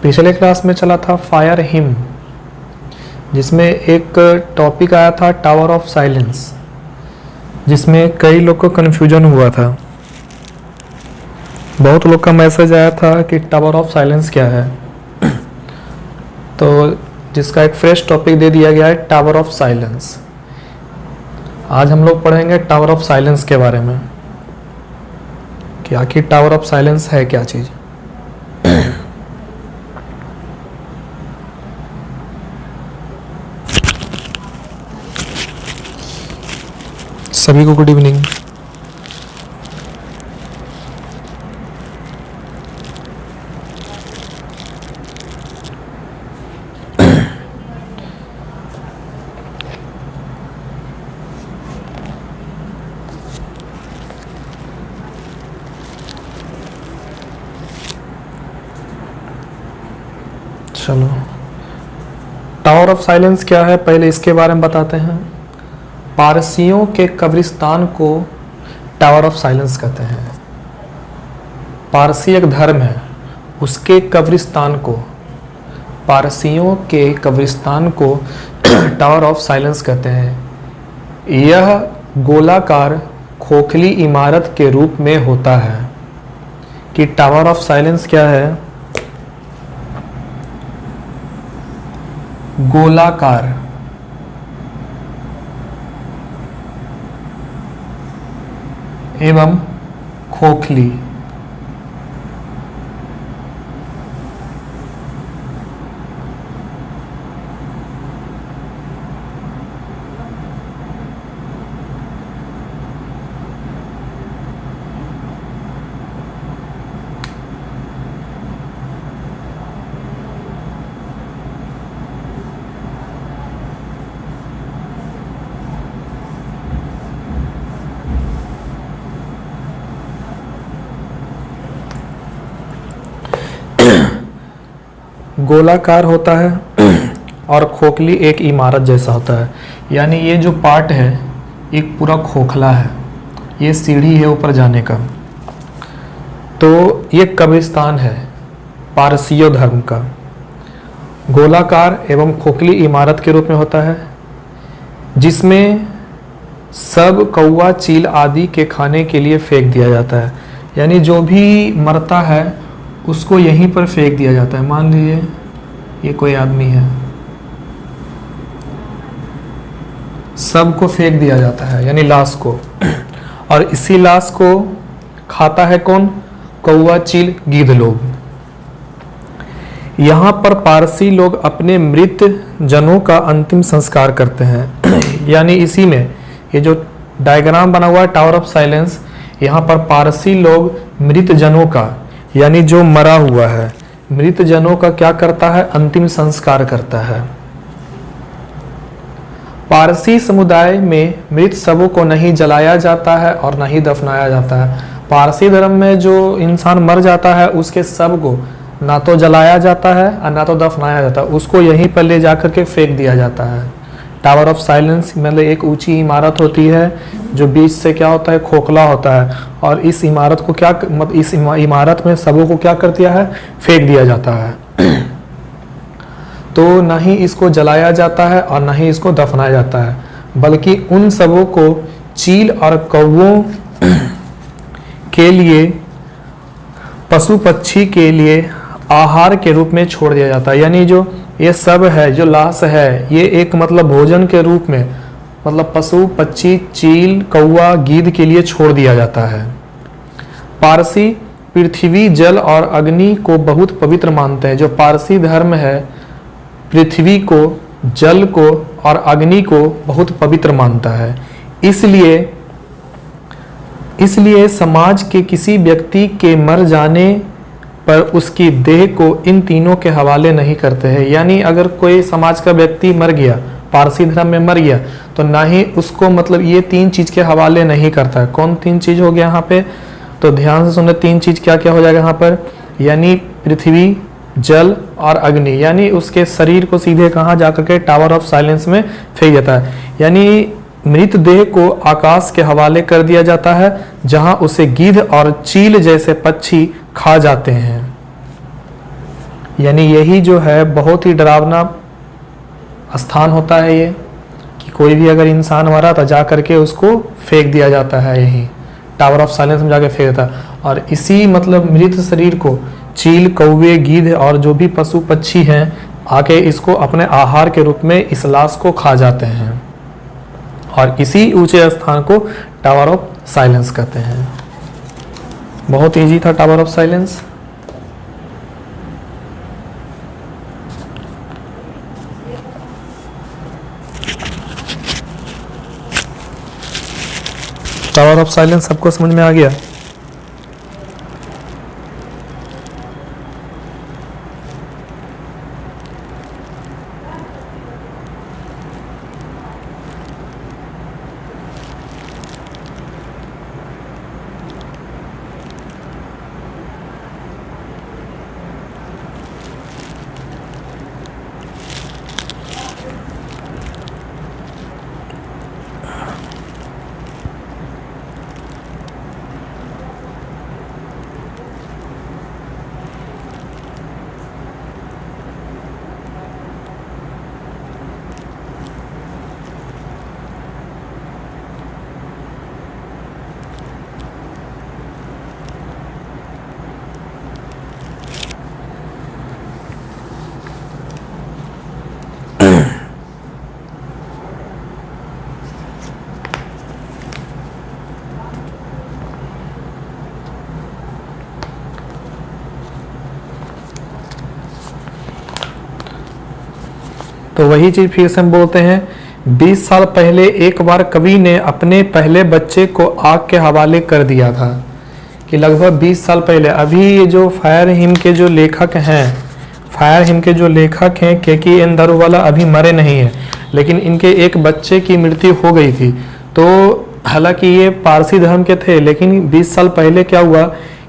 पिछले क्लास में चला था फायर हिम, जिसमें एक टॉपिक आया था टावर ऑफ साइलेंस, जिसमें कई लोग को कन्फ्यूजन हुआ था। बहुत लोग का मैसेज आया था कि टावर ऑफ साइलेंस क्या है, तो जिसका एक फ्रेश टॉपिक दे दिया गया है टावर ऑफ साइलेंस। आज हम लोग पढ़ेंगे टावर ऑफ साइलेंस के बारे में कि आखिर टावर ऑफ साइलेंस है क्या चीज़। सभी को गुड इवनिंग। चलो, टावर ऑफ साइलेंस क्या है पहले इसके बारे में बताते हैं। पारसियों के कब्रिस्तान को टावर ऑफ साइलेंस कहते हैं। पारसी एक धर्म है, उसके कब्रिस्तान को, पारसियों के कब्रिस्तान को टावर ऑफ साइलेंस कहते हैं। यह गोलाकार खोखली इमारत के रूप में होता है। कि टावर ऑफ साइलेंस क्या है? गोलाकार एवं खोखली। गोलाकार होता है और खोखली एक इमारत जैसा होता है। यानी ये जो पार्ट है एक पूरा खोखला है, ये सीढ़ी है ऊपर जाने का। तो ये कब्रिस्तान है पारसियों धर्म का। गोलाकार एवं खोखली इमारत के रूप में होता है, जिसमें सब कौवा चील आदि के खाने के लिए फेंक दिया जाता है। यानी जो भी मरता है उसको यहीं पर फेंक दिया जाता है। मान लीजिए ये कोई आदमी है, सबको फेंक दिया जाता है यानी लाश को, और इसी लाश को खाता है कौन? कौवा चील गीध लोग। यहाँ पर पारसी लोग अपने मृत जनों का अंतिम संस्कार करते हैं। यानी इसी में ये जो डायग्राम बना हुआ है टावर ऑफ साइलेंस, यहाँ पर पारसी लोग मृत जनों का यानी जो मरा हुआ है मृत जनों का क्या करता है? अंतिम संस्कार करता है। पारसी समुदाय में मृत शवों को नहीं जलाया जाता है और नहीं दफनाया जाता है। पारसी धर्म में जो इंसान मर जाता है उसके शव को ना तो जलाया जाता है और ना तो दफनाया जाता है, उसको यहीं पर ले जाकर के फेंक दिया जाता है। टावर ऑफ साइलेंस मतलब एक ऊंची इमारत होती है जो बीच से क्या होता है? खोखला होता है, और इस इमारत को क्या मतलब इस इमारत में शवों को क्या कर दिया है? फेंक दिया जाता है। तो ना ही इसको जलाया जाता है और ना ही इसको दफनाया जाता है, बल्कि उन शवों को चील और कौवों के लिए, पशु पक्षी के लिए आहार के रूप में छोड़ दिया जाता है। यानी जो ये सब है, जो लाश है, ये एक मतलब भोजन के रूप में मतलब पशु पक्षी चील कौवा गीध के लिए छोड़ दिया जाता है। पारसी पृथ्वी जल और अग्नि को बहुत पवित्र मानते हैं। जो पारसी धर्म है पृथ्वी को, जल को और अग्नि को बहुत पवित्र मानता है। इसलिए समाज के किसी व्यक्ति के मर जाने पर उसकी देह को इन तीनों के हवाले नहीं करते हैं। यानी अगर कोई समाज का व्यक्ति मर गया, पारसी धर्म में मर गया, तो ना ही उसको मतलब ये तीन चीज के हवाले नहीं करता है। कौन तीन चीज हो गया यहाँ पे? तो ध्यान से सुने, तीन चीज क्या क्या हो जाएगा यहाँ पर? यानी पृथ्वी, जल और अग्नि। यानी उसके शरीर को सीधे कहाँ जाकर के? टावर ऑफ साइलेंस में फेंक जाता है। यानी मृतदेह को आकाश के हवाले कर दिया जाता है, जहां उसे गीध और चील जैसे पक्षी खा जाते हैं। यानी यही जो है बहुत ही डरावना स्थान होता है ये, कि कोई भी अगर इंसान मरा तो जा करके उसको फेंक दिया जाता है, यही टावर ऑफ साइलेंस में जाके फेंक देता है। और इसी मतलब मृत शरीर को चील, कौवे, गीध और जो भी पशु पक्षी हैं आके इसको अपने आहार के रूप में इस लाश को खा जाते हैं, और इसी ऊंचे स्थान को टावर ऑफ साइलेंस कहते हैं। बहुत इजी था tower of silence. Tower of silence सबको समझ में आ गया? तो वही चीज फिर से हम बोलते हैं, 20 साल पहले एक बार कवि ने अपने पहले बच्चे को आग के हवाले कर दिया था। कि लगभग 20 साल पहले, अभी ये जो फायर हिम के जो लेखक हैं के.एन. दारूवाला अभी मरे नहीं हैं, लेकिन इनके एक बच्चे की मृत्यु हो गई थी। तो हालांकि ये पारसी धर्म के थे, लेकिन 20 साल पहले क्या हुआ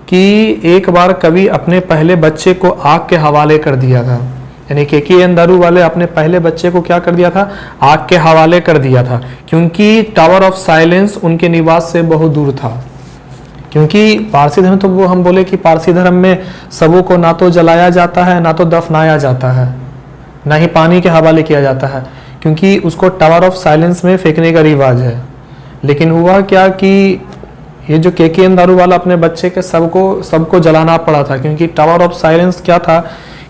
कि एक बार कवि अपने पहले बच्चे को आग के हवाले कर दिया था। यानी के.एन. दारूवाले अपने पहले बच्चे को क्या कर दिया था? आग के हवाले कर दिया था, क्योंकि टावर ऑफ साइलेंस उनके निवास से बहुत दूर था। क्योंकि पारसी धर्म, तो वो हम बोले कि पारसी धर्म में सबों को ना तो जलाया जाता है, ना तो दफनाया जाता है, ना ही पानी के हवाले किया जाता है, क्योंकि उसको टावर ऑफ साइलेंस में फेंकने का रिवाज है। लेकिन हुआ क्या कि ये जो केकेएन दारू वाला अपने बच्चे के सबको जलाना पड़ा था, क्योंकि टावर ऑफ साइलेंस क्या था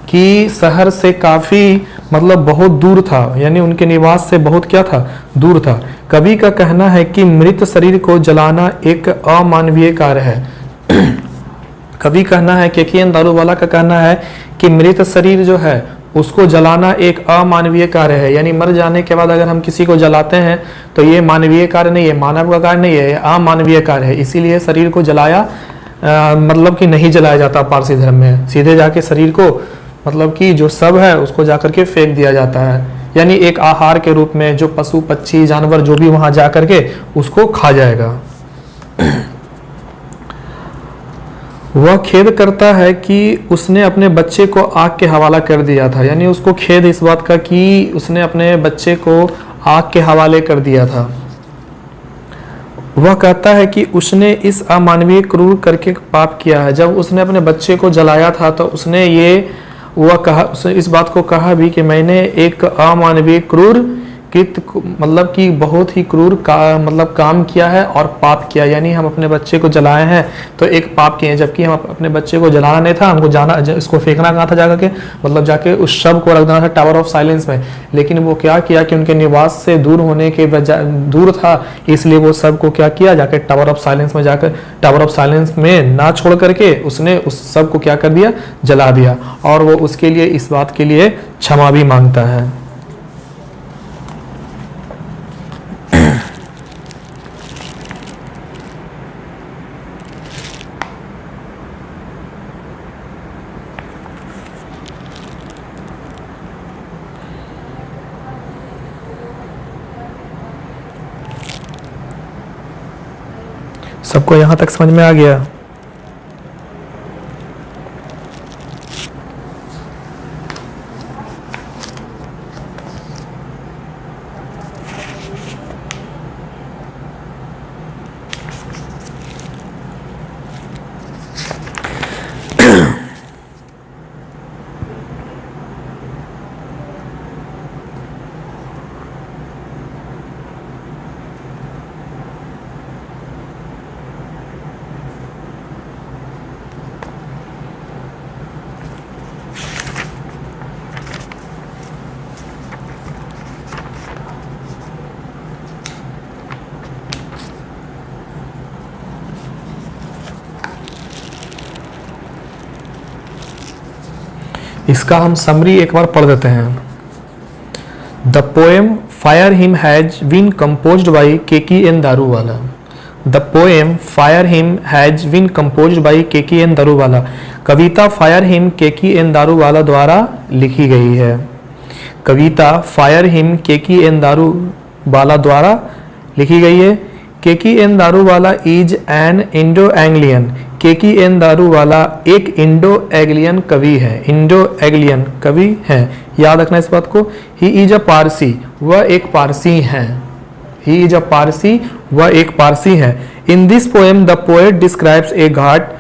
कि शहर से काफ़ी मतलब बहुत दूर था, यानी उनके निवास से बहुत क्या था, दूर था। कवि का कहना है कि मृत शरीर को जलाना एक अमानवीय कार्य है। कवि कहना है, केकेएन दारू वाला का कहना है कि मृत शरीर जो है उसको जलाना एक अमानवीय कार्य है, यानी मर जाने के बाद अगर हम किसी को जलाते हैं तो ये मानवीय कार्य नहीं है, मानव का कार्य नहीं है, ये अमानवीय कार्य है। इसीलिए शरीर को जलाया मतलब कि नहीं जलाया जाता पारसी धर्म में, सीधे जाके शरीर को मतलब कि जो शव है उसको जाकर के फेंक दिया जाता है, यानी एक आहार के रूप में जो पशु पक्षी जानवर जो भी वहां जा करके उसको खा जाएगा। वह खेद करता है कि उसने अपने बच्चे को आग के हवाला कर दिया था, यानी उसको खेद इस बात का कि उसने अपने बच्चे को आग के हवाले कर दिया था। वह कहता है कि उसने इस अमानवीय क्रूर करके पाप किया है। जब उसने अपने बच्चे को जलाया था तो उसने उसने इस बात को कहा भी कि मैंने एक अमानवीय क्रूर मतलब कि बहुत ही क्रूर मतलब काम किया है और पाप किया, यानी हम अपने बच्चे को जलाए हैं तो एक पाप किए हैं, जबकि हम अपने बच्चे को जलाना नहीं था, हमको जाना इसको फेंकना कहाँ था, जाकर के मतलब जाके उस शव को रख देना था टावर ऑफ साइलेंस में। लेकिन वो क्या किया कि उनके निवास से दूर होने के बजाय दूर था, इसलिए वो सब को क्या किया, जाकर टावर ऑफ साइलेंस में जाकर टावर ऑफ साइलेंस में ना छोड़ करके उसने उस सब को क्या कर दिया, जला दिया। और वो उसके लिए इस बात के लिए क्षमा भी मांगता है। सबको यहां तक समझ में आ गया? इसका हम समरी एक बार पढ़ देते हैं। The poem fire hymn has been composed by KKN Daruwalla. The poem fire hymn has been composed by KKN Daruwalla. कविता फायर हिम केकेएन दारूवाला द्वारा लिखी गई है। कविता फायर हिम केकेएन दारूवाला द्वारा लिखी गई है। KKN Daruwalla is an Indo Anglian. KKN Daruwalla एक इंडो एग्लियन कवि है, इंडो एग्लियन कवि है, याद रखना इस बात को। ही इज अ पारसी, वह एक पारसी है। ही इज अ पारसी, वह एक पारसी है। In this poem the poet describes a ghat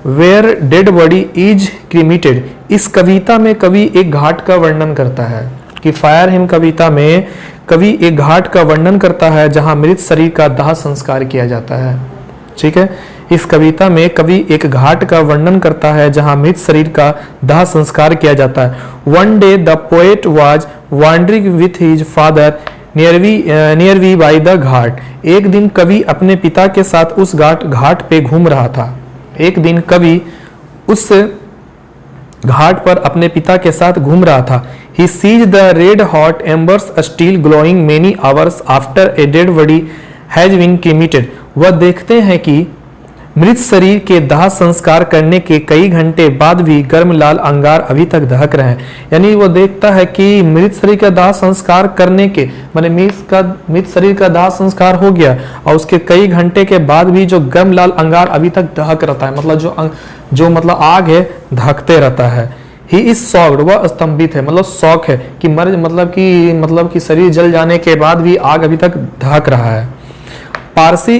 where dead body is cremated. इस कविता में कवि एक घाट का वर्णन करता है कि फायर हिम कविता में कवि एक घाट का वर्णन करता है जहां मृत शरीर का दाह संस्कार किया जाता है। ठीक है, इस कविता में कवि एक घाट का वर्णन करता है जहां मृत शरीर का दाह संस्कार किया जाता है। One day the poet was wandering with his father near we by the ghat. एक दिन कवि अपने पिता के साथ उस घाट पे घूम रहा था। एक दिन कवि उस घाट पर अपने पिता के साथ घूम रहा था। He sees the red hot embers still glowing many hours after a dead body has been cremated. वह देखते हैं कि मृत शरीर के दाह संस्कार करने के कई घंटे बाद भी गर्म लाल अंगार अभी तक दहक रहे हैं। यानी वो देखता है कि मृत शरीर का दाह संस्कार करने के माने मृत शरीर का दाह संस्कार हो गया और उसके कई घंटे के बाद भी जो गर्म लाल अंगार अभी तक दहक रहता है, मतलब जो मतलब आग है दहकते रहता है। ही इज शॉक्ड, वह स्तंभित है, मतलब शौक है कि मतलब कि शरीर जल जाने के बाद भी आग अभी तक दहक रहा है। Parsi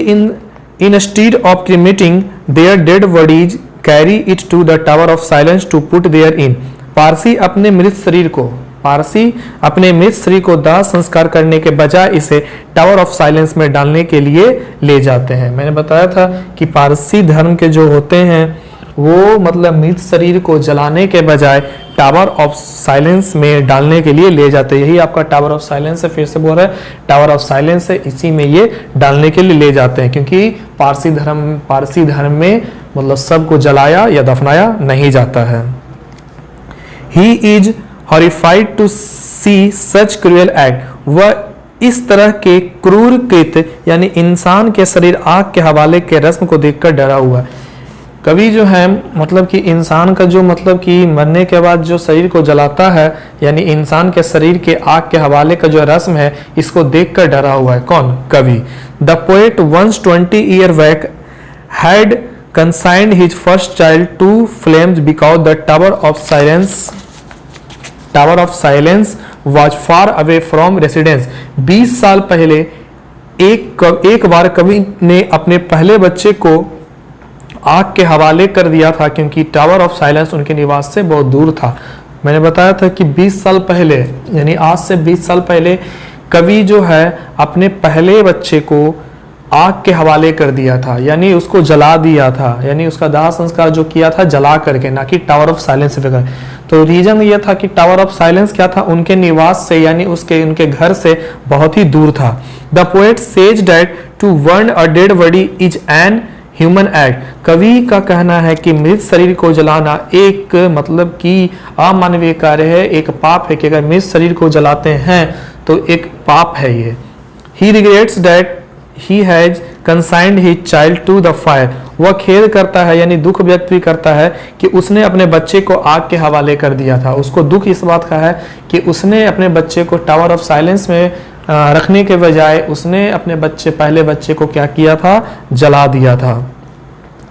instead of cremating their dead bodies carry it to the tower of silence to put there in। Parsi अपने मृत शरीर को पारसी अपने मृत शरीर को दाह संस्कार करने के बजाय इसे टावर ऑफ साइलेंस में डालने के लिए ले जाते हैं। मैंने बताया था कि पारसी धर्म के जो होते हैं वो मतलब मृत शरीर को जलाने के बजाय टावर ऑफ साइलेंस में डालने के लिए ले जाते हैं। यही आपका टावर ऑफ साइलेंस है, फिर से बोल रहा है टावर ऑफ साइलेंस है, इसी में ये डालने के लिए ले जाते हैं, क्योंकि पारसी धर्म में मतलब सबको जलाया या दफनाया नहीं जाता है। He is horrified to see such cruel act, वह इस तरह के क्रूर कृत्य यानी इंसान के शरीर आग के हवाले के रस्म को देखकर डरा हुआ है। कवि जो है मतलब कि इंसान का जो मतलब कि मरने के बाद जो शरीर को जलाता है यानी इंसान के शरीर के आग के हवाले का जो रस्म है इसको देखकर डरा हुआ है। कौन? कवि। The poet once 20 year back had consigned his first child to flames because the tower of silence was far away from residence। 20 साल पहले एक बार कवि ने अपने पहले बच्चे को आग के हवाले कर दिया था क्योंकि टावर ऑफ साइलेंस उनके निवास से बहुत दूर था। मैंने बताया था कि 20 साल पहले यानी आज से 20 साल पहले कवि जो है अपने पहले बच्चे को आग के हवाले कर दिया था, यानी उसको जला दिया था, यानी उसका दाह संस्कार जो किया था जला करके, ना कि टावर ऑफ साइलेंस से। तो रीजन ये था कि टावर ऑफ साइलेंस क्या था, उनके निवास से यानी उनके घर से बहुत ही दूर था। The poet says that to burn a dead body is an human act. कवि का कहना है कि मृत शरीर को जलाना एक मतलब कि अमानवीय कार्य है, एक पाप है कि अगर मृत शरीर को जलाते हैं तो एक पाप है ये। He regrets that he has consigned his child to the fire। वह खेद करता है यानी दुख व्यक्त भी करता है कि उसने अपने बच्चे को आग के हवाले कर दिया था। उसको दुख इस बात का है कि उसने अपने बच्चे को टावर ऑफ साइलेंस में रखने के बजाय उसने अपने पहले बच्चे को क्या किया था, जला दिया था।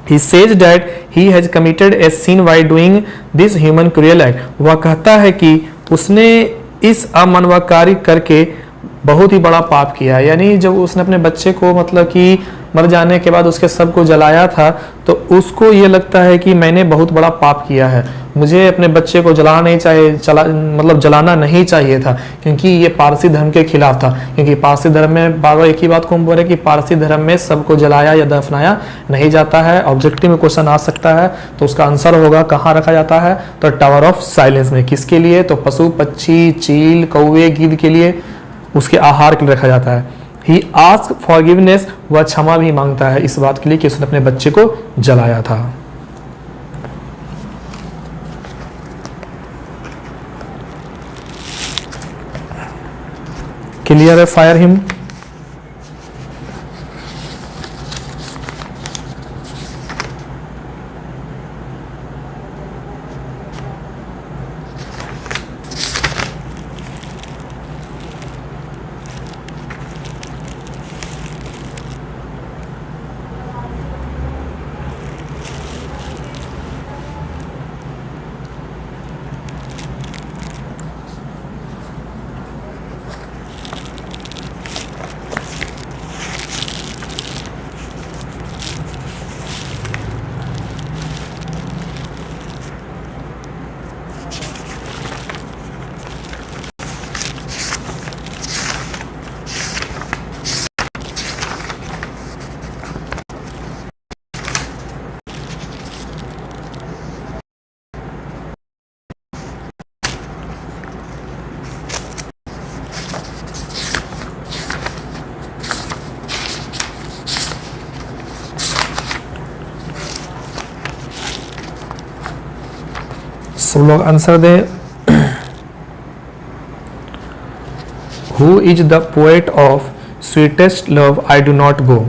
He says that he has committed a sin by doing this human cruel act। वह कहता है कि उसने इस अमानवकारी करके बहुत ही बड़ा पाप किया है, यानी जब उसने अपने बच्चे को मतलब कि मर जाने के बाद उसके सब को जलाया था तो उसको ये लगता है कि मैंने बहुत बड़ा पाप किया है, मुझे अपने बच्चे को जलाना नहीं चाहिए था, क्योंकि ये पारसी धर्म के खिलाफ था। क्योंकि पारसी धर्म में बार बार एक ही बात को हम बोल रहे हैं कि पारसी धर्म में सबको जलाया या दफनाया नहीं जाता है। ऑब्जेक्टिव में क्वेश्चन आ सकता है तो उसका आंसर होगा कहाँ रखा जाता है, तो टावर ऑफ साइलेंस में। किसके लिए? तो पशु पक्षी, चील, कौवे, गिद्ध के लिए, उसके आहार के लिए रखा जाता है। ही आस्क फॉरगिवनेस, वह क्षमा भी मांगता है इस बात के लिए कि उसने अपने बच्चे को जलाया था। क्लियर है? Fire him. सब लोग आंसर दें। Who is the poet of sweetest love I do not go.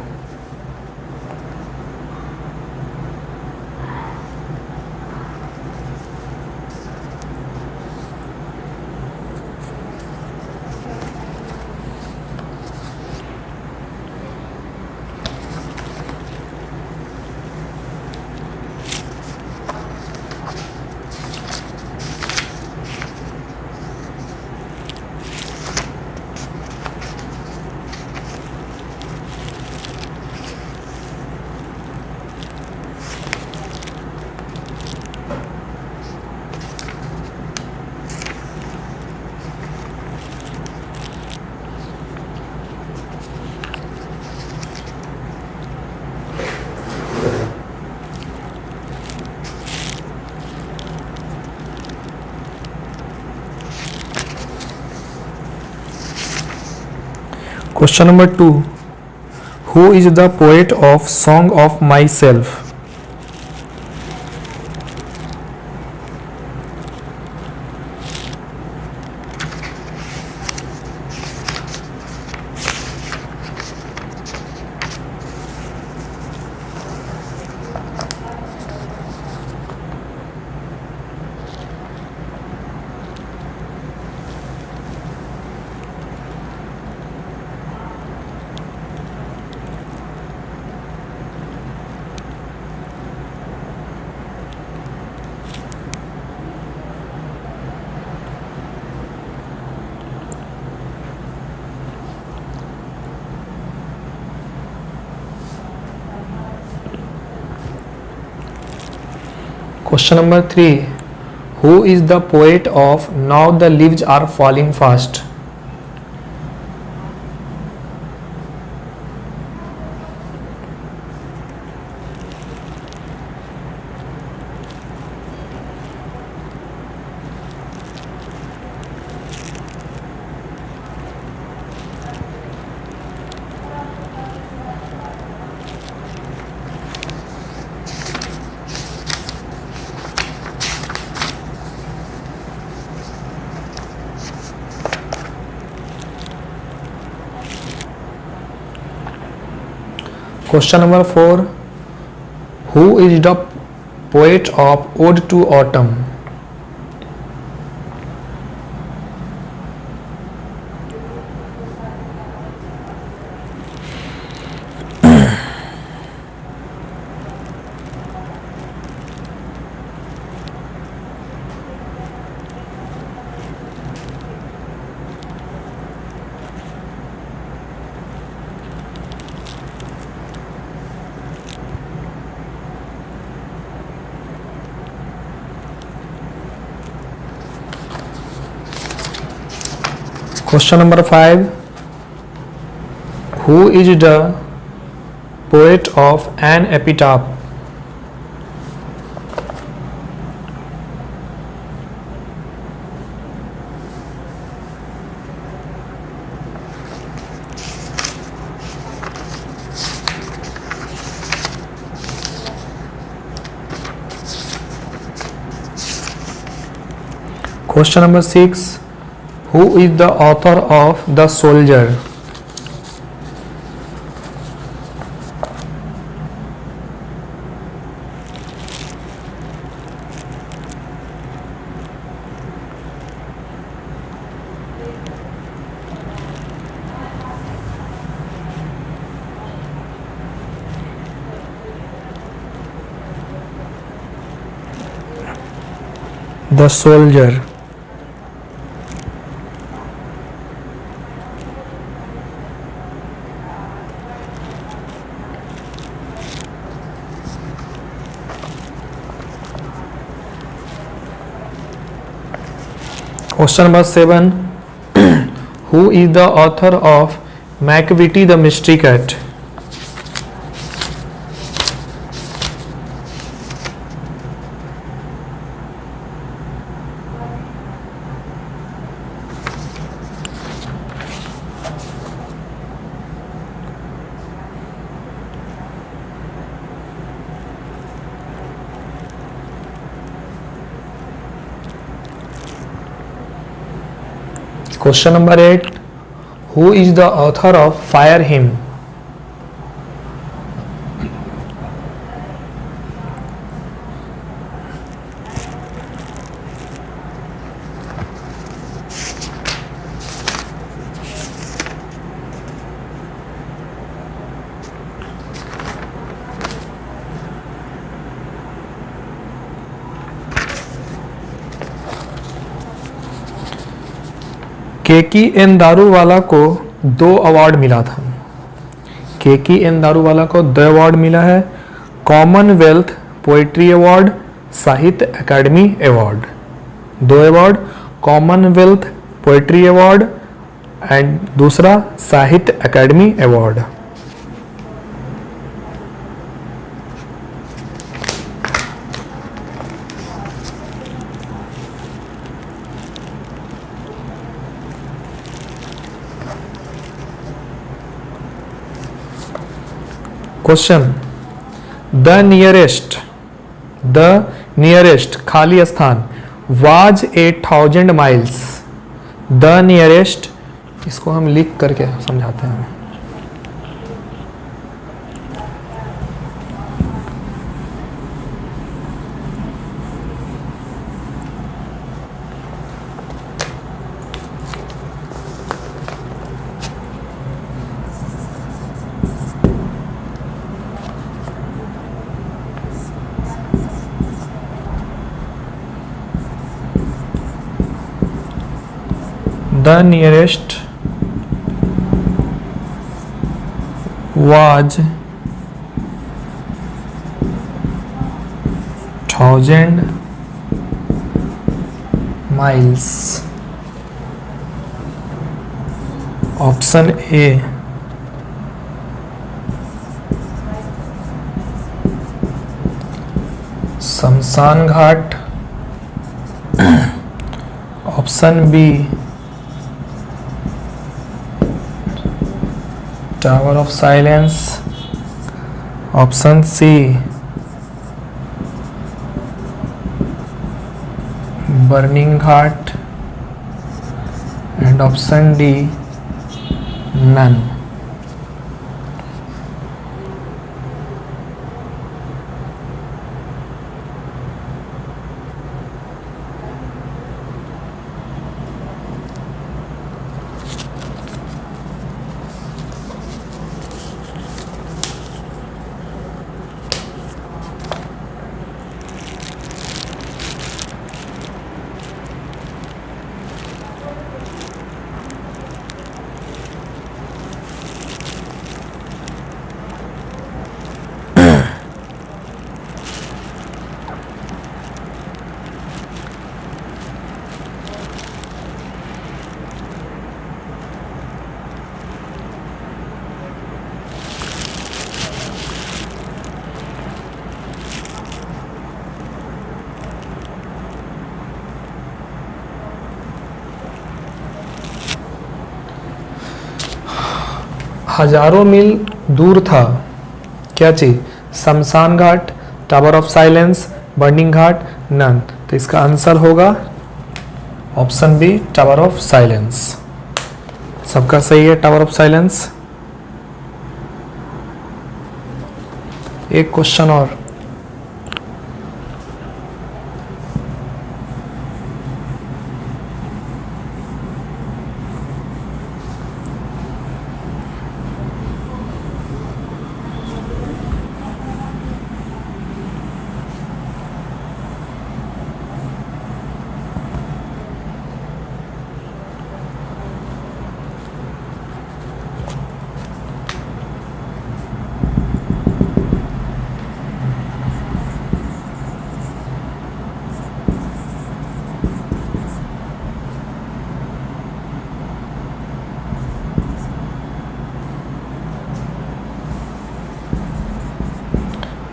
Question number 2, who is the poet of song of my self? Question number 3, who is the poet of Now the Leaves Are Falling Fast? Question number 4, who is the poet of Ode to Autumn? Question number 5, who is the poet of An Epitaph? Question number 6, who is the author of The Soldier? The Soldier. Question number 7, who is the author of Macavity the Mystery Cat? Question number 8, who is the author of Fire Hymn? Keki N Daruwalla को 2 award मिला था। केकी N Daruwalla को 2 award मिला है, Commonwealth poetry award, Sahitya Akademi award. 2 award, Commonwealth poetry award and दूसरा Sahitya Akademi award. Question, the nearest खाली स्थान was 8,000 miles. The nearest, इसको हम लिख करके समझाते हैं। The nearest was 1,000 miles. Option A, shamshan ghat. Option B, tower of silence. Option C, burning ghat. And option D, none. हजारों मील दूर था क्या चीज? Shamshan ghat, tower of silence, burning ghat, none. तो इसका आंसर होगा option B, tower of silence. सबका सही है, टावर ऑफ साइलेंस। एक क्वेश्चन और,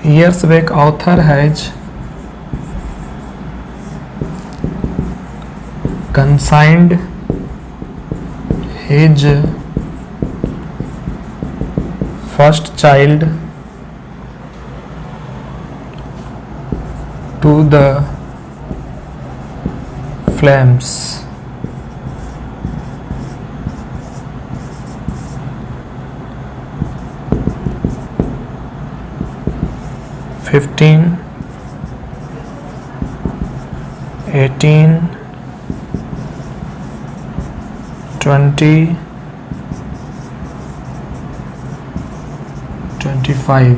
years back author has consigned his first child to the flames. (15, 18, 20, 25).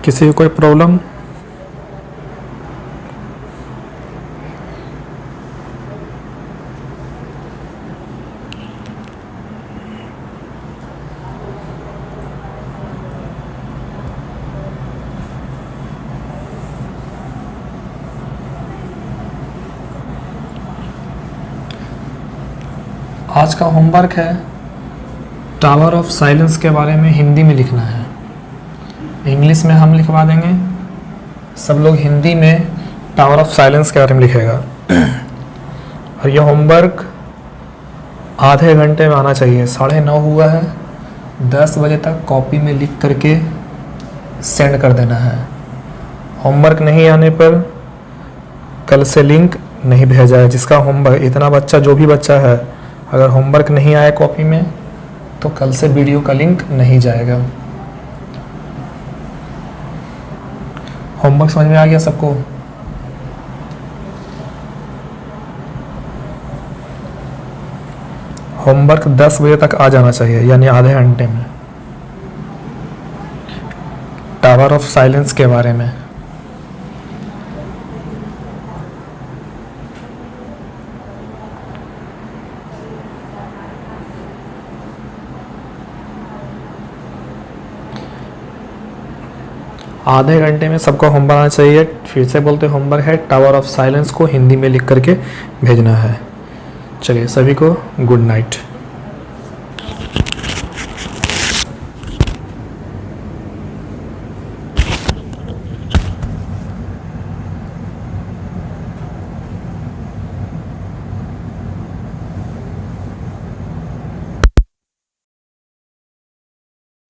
किसी को कोई प्रॉब्लम? आज का होमवर्क है टावर ऑफ साइलेंस के बारे में हिंदी में लिखना है। इंग्लिश में हम लिखवा देंगे, सब लोग हिंदी में टावर ऑफ साइलेंस के बारे में लिखेगा। और यह होमवर्क आधे घंटे में आना चाहिए। 9:30 हुआ है, 10 बजे तक कॉपी में लिख करके सेंड कर देना है। होमवर्क नहीं आने पर कल से लिंक नहीं भेजा है। जिसका होमवर्क, इतना बच्चा जो भी बच्चा है, अगर होमवर्क नहीं आया कॉपी में तो कल से वीडियो का लिंक नहीं जाएगा। होमवर्क समझ में आ गया सबको? होमवर्क 10 बजे तक आ जाना चाहिए, यानी आधे घंटे में, टावर ऑफ साइलेंस के बारे में। आधे घंटे में सबको होमवर्क आना चाहिए। फिर से बोलते, होमवर्क है टावर ऑफ साइलेंस को हिंदी में लिख करके भेजना है। चलिए, सभी को गुड नाइट।